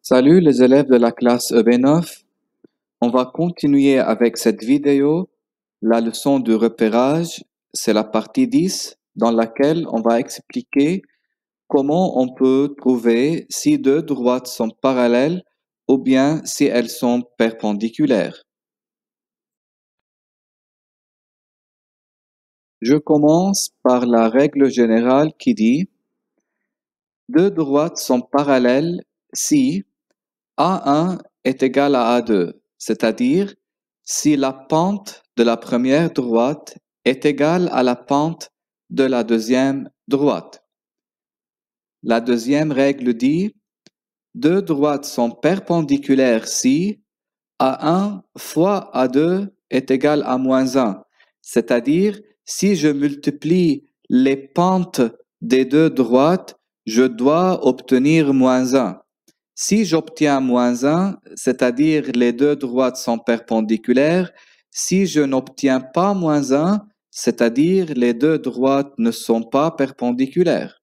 Salut les élèves de la classe EB9. On va continuer avec cette vidéo, la leçon du repérage. C'est la partie 10 dans laquelle on va expliquer comment on peut trouver si deux droites sont parallèles ou bien si elles sont perpendiculaires. Je commence par la règle générale qui dit deux droites sont parallèles si A1 est égal à A2, c'est-à-dire si la pente de la première droite est égale à la pente de la deuxième droite. La deuxième règle dit deux droites sont perpendiculaires si A1 fois A2 est égal à moins 1, c'est-à-dire si je multiplie les pentes des deux droites, je dois obtenir moins 1. Si j'obtiens moins 1, c'est-à-dire les deux droites sont perpendiculaires, si je n'obtiens pas moins 1, c'est-à-dire les deux droites ne sont pas perpendiculaires.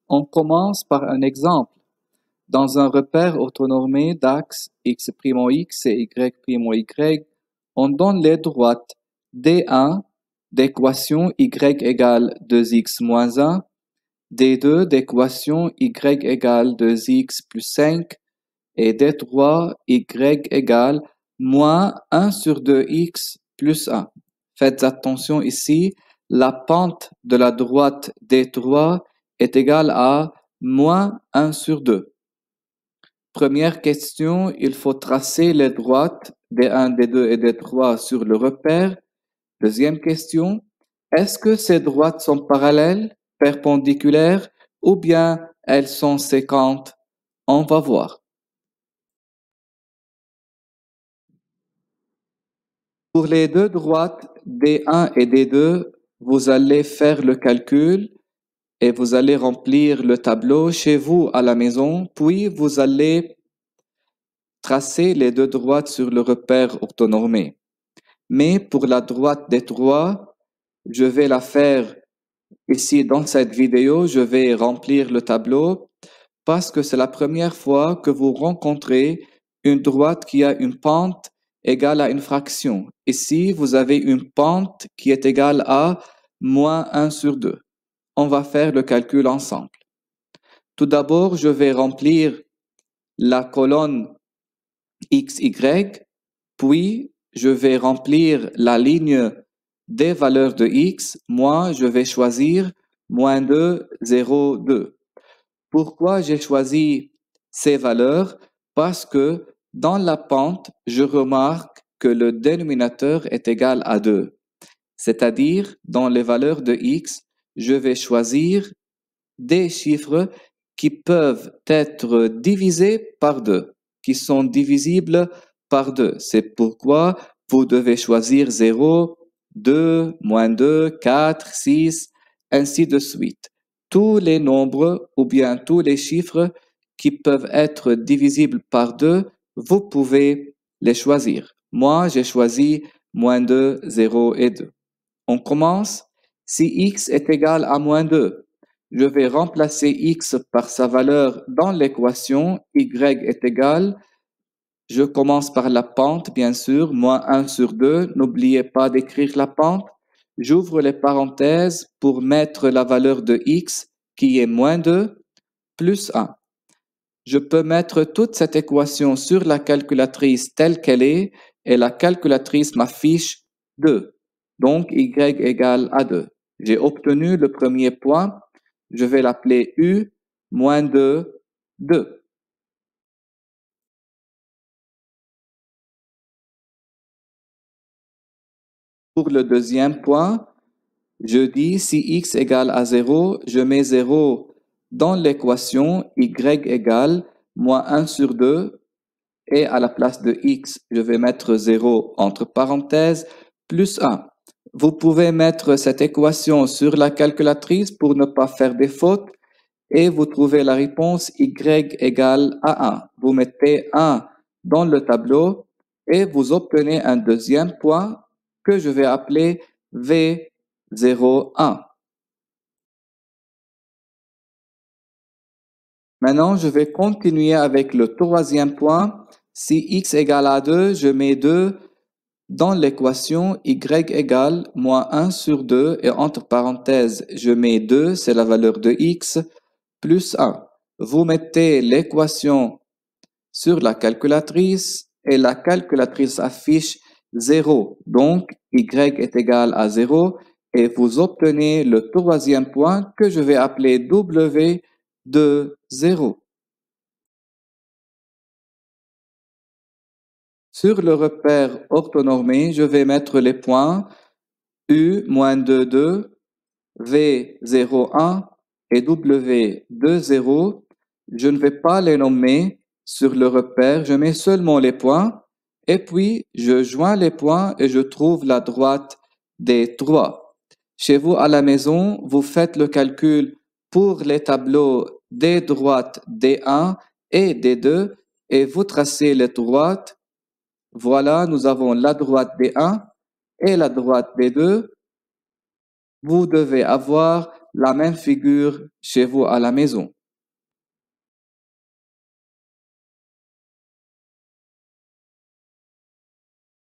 On commence par un exemple. Dans un repère orthonormé d'axes x' et y', on donne les droites D1 d'équation y égale 2x moins 1, D2 d'équation y égale 2x plus 5 et D3 y égale moins 1 sur 2x plus 1. Faites attention ici, la pente de la droite D3 est égale à moins 1 sur 2. Première question, il faut tracer les droites D1, D2 et D3 sur le repère. Deuxième question, est-ce que ces droites sont parallèles, perpendiculaires ou bien elles sont séquentes? On va voir. Pour les deux droites D1 et D2, vous allez faire le calcul et vous allez remplir le tableau chez vous à la maison, puis vous allez tracer les deux droites sur le repère orthonormé. Mais pour la droite D3, je vais la faire ici dans cette vidéo, je vais remplir le tableau parce que c'est la première fois que vous rencontrez une droite qui a une pente égale à une fraction. Ici, vous avez une pente qui est égale à moins 1 sur 2. On va faire le calcul ensemble. Tout d'abord, je vais remplir la colonne XY, puis je vais remplir la ligne des valeurs de x. Moi, je vais choisir moins 2, 0, 2. Pourquoi j'ai choisi ces valeurs? Parce que dans la pente, je remarque que le dénominateur est égal à 2. C'est-à-dire, dans les valeurs de x, je vais choisir des chiffres qui peuvent être divisés par 2, qui sont divisibles par 2. C'est pourquoi vous devez choisir 0, 2, moins 2, 4, 6, ainsi de suite. Tous les nombres ou bien tous les chiffres qui peuvent être divisibles par 2, vous pouvez les choisir. Moi, j'ai choisi moins 2, 0 et 2. On commence. Si x est égal à moins 2, je vais remplacer x par sa valeur dans l'équation. Y est égal, je commence par la pente, bien sûr, moins 1 sur 2. N'oubliez pas d'écrire la pente. J'ouvre les parenthèses pour mettre la valeur de x, qui est moins 2, plus 1. Je peux mettre toute cette équation sur la calculatrice telle qu'elle est, et la calculatrice m'affiche 2. Donc, y égale à 2. J'ai obtenu le premier point. Je vais l'appeler U moins 2, 2. Pour le deuxième point, je dis si x égale à 0, je mets 0 dans l'équation y égale moins 1 sur 2 et à la place de x, je vais mettre 0 entre parenthèses plus 1. Vous pouvez mettre cette équation sur la calculatrice pour ne pas faire des fautes et vous trouvez la réponse y égale à 1. Vous mettez 1 dans le tableau et vous obtenez un deuxième point que je vais appeler V01. Maintenant, je vais continuer avec le troisième point. Si x égale à 2, je mets 2 dans l'équation y égale moins 1 sur 2 et entre parenthèses, je mets 2, c'est la valeur de x, plus 1. Vous mettez l'équation sur la calculatrice et la calculatrice affiche 0. Donc, y est égal à 0 et vous obtenez le troisième point que je vais appeler w de 0. Sur le repère orthonormé, je vais mettre les points U moins 2, 2, V 0, 1 et W 2, 0. Je ne vais pas les nommer sur le repère, je mets seulement les points et puis je joins les points et je trouve la droite des 3. Chez vous à la maison, vous faites le calcul pour les tableaux des droites D1 et D2 et vous tracez les droites. Voilà, nous avons la droite D1 et la droite D2. Vous devez avoir la même figure chez vous à la maison.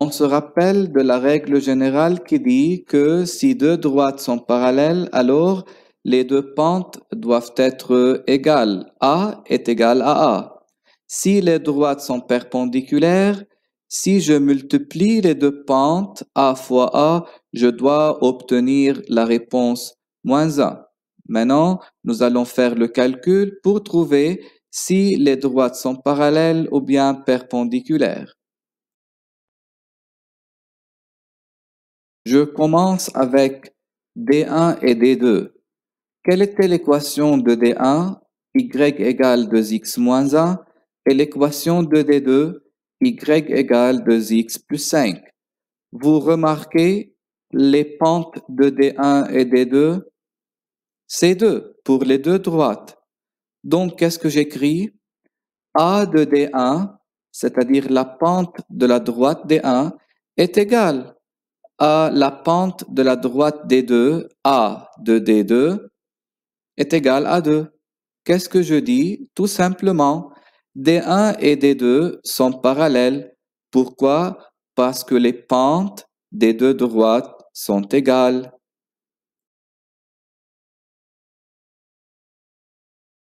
On se rappelle de la règle générale qui dit que si deux droites sont parallèles, alors les deux pentes doivent être égales. A est égal à A. Si les droites sont perpendiculaires, si je multiplie les deux pentes A fois A, je dois obtenir la réponse moins 1. Maintenant, nous allons faire le calcul pour trouver si les droites sont parallèles ou bien perpendiculaires. Je commence avec D1 et D2. Quelle était l'équation de D1? Y égale 2x moins 1 et l'équation de D2? Y égale 2x plus 5. Vous remarquez les pentes de D1 et D2? C'est 2 pour les deux droites. Donc, qu'est-ce que j'écris? A de D1, c'est-à-dire la pente de la droite D1, est égale à la pente de la droite D2, A de D2, est égale à 2. Qu'est-ce que je dis? Tout simplement, D1 et D2 sont parallèles. Pourquoi? Parce que les pentes des deux droites sont égales.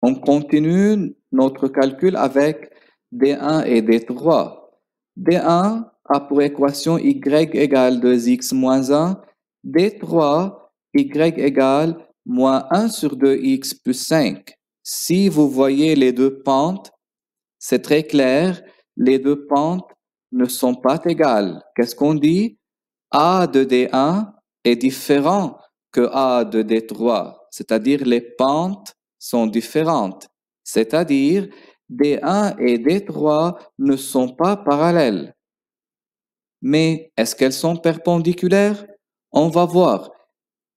On continue notre calcul avec D1 et D3. D1 a pour équation y égale 2x moins 1. D3, y égale moins 1 sur 2x plus 5. Si vous voyez les deux pentes, c'est très clair, les deux pentes ne sont pas égales. Qu'est-ce qu'on dit? A de D1 est différent que A de D3, c'est-à-dire les pentes sont différentes, c'est-à-dire D1 et D3 ne sont pas parallèles. Mais est-ce qu'elles sont perpendiculaires? On va voir.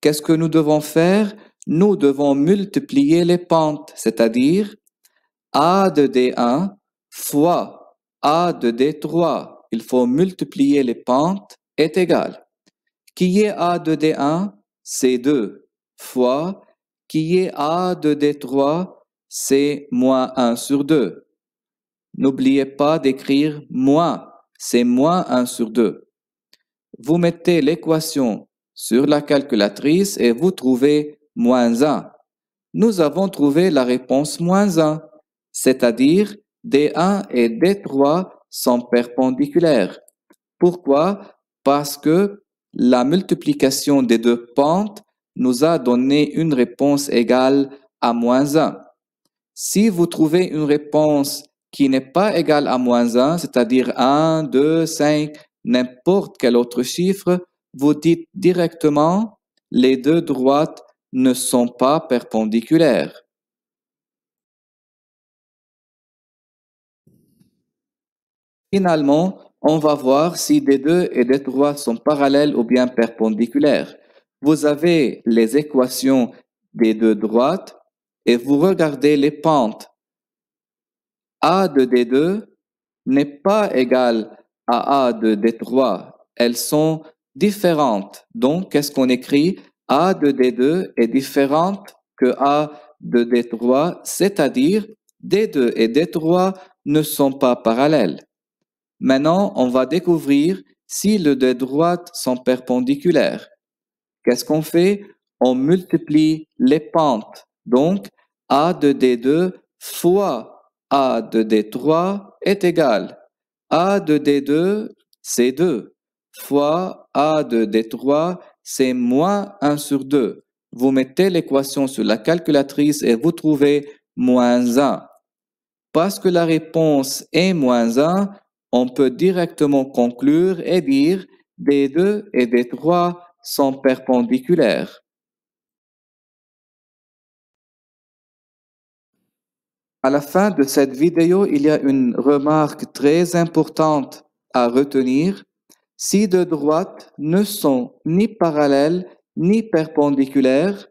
Qu'est-ce que nous devons faire? Nous devons multiplier les pentes, c'est-à-dire A de D1 fois A de D3. Il faut multiplier les pentes est égal. Qui est A de D1? C'est 2 fois qui est A de D3? C'est moins 1 sur 2. N'oubliez pas d'écrire moins, c'est moins 1 sur 2. Vous mettez l'équation sur la calculatrice et vous trouvez moins 1. Nous avons trouvé la réponse moins 1, c'est-à-dire D1 et D3 sont perpendiculaires. Pourquoi? Parce que la multiplication des deux pentes nous a donné une réponse égale à moins 1. Si vous trouvez une réponse qui n'est pas égale à moins 1, c'est-à-dire 1, 2, 5, n'importe quel autre chiffre, vous dites directement les deux droites ne sont pas perpendiculaires. Finalement, on va voir si D2 et D3 sont parallèles ou bien perpendiculaires. Vous avez les équations des deux droites et vous regardez les pentes. A de D2 n'est pas égal à A de D3. Elles sont différentes. Donc, qu'est-ce qu'on écrit? A de D2 est différente que A de D3, c'est-à-dire D2 et D3 ne sont pas parallèles. Maintenant, on va découvrir si les deux droites sont perpendiculaires. Qu'est-ce qu'on fait? On multiplie les pentes. Donc, A de D2 fois A de D3 est égal. A de D2, c'est 2, fois A de D3, c'est moins 1 sur 2. Vous mettez l'équation sur la calculatrice et vous trouvez moins 1. Parce que la réponse est moins 1, on peut directement conclure et dire D2 et D3 sont perpendiculaires. À la fin de cette vidéo, il y a une remarque très importante à retenir. Si deux droites ne sont ni parallèles ni perpendiculaires,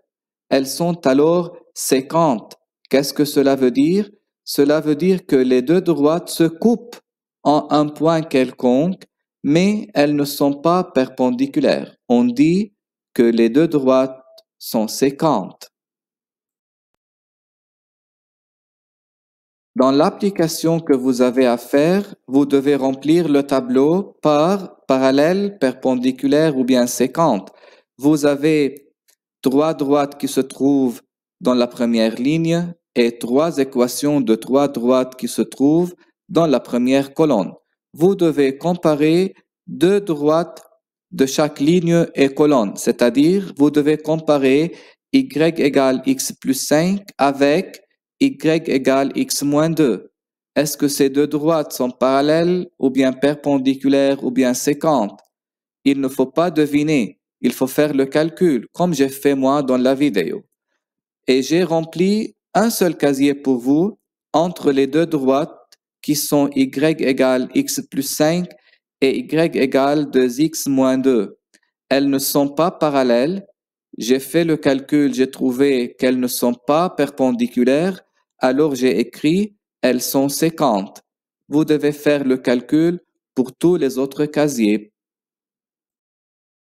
elles sont alors séquentes. Qu'est-ce que cela veut dire? Cela veut dire que les deux droites se coupent en un point quelconque, mais elles ne sont pas perpendiculaires. On dit que les deux droites sont séquentes. Dans l'application que vous avez à faire, vous devez remplir le tableau par parallèle, perpendiculaire ou bien séquente. Vous avez trois droites qui se trouvent dans la première ligne et trois équations de trois droites qui se trouvent dans la première colonne. Vous devez comparer deux droites de chaque ligne et colonne, c'est-à-dire vous devez comparer y égale x plus 5 avec y égale x moins 2. Est-ce que ces deux droites sont parallèles ou bien perpendiculaires ou bien séquentes? Il ne faut pas deviner, il faut faire le calcul comme j'ai fait moi dans la vidéo. Et j'ai rempli un seul casier pour vous entre les deux droites qui sont y égale x plus 5 et y égale 2x moins 2. Elles ne sont pas parallèles. J'ai fait le calcul, j'ai trouvé qu'elles ne sont pas perpendiculaires, alors j'ai écrit elles sont séquentes. Vous devez faire le calcul pour tous les autres casiers.